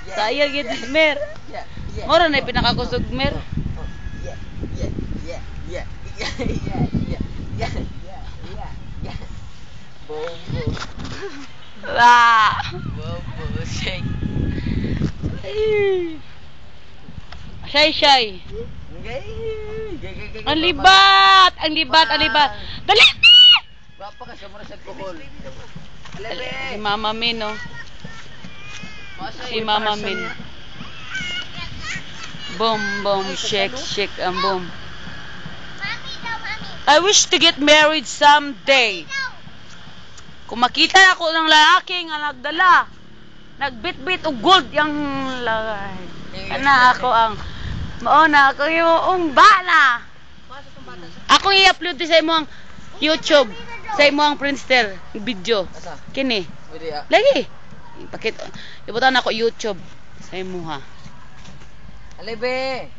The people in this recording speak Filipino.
Sayang gid mer. Mora na pinakakusog mer. Wah. Shay. Ang libat. Dali! Bapa ka siya muna sa kuhol. Si Mama Min, no? Si Mama Min. Boom, shake, boom. I wish to get married someday. Kung makita ako ng lalaki nga nagdala, nagbit-bit og gold yung lagay. Mauna ako yung bala. Ako i-upload sa imo ang YouTube, sa imo ang Friendster video. Kini. Lagi. Ibutan ako YouTube sa imo ha. Alebe.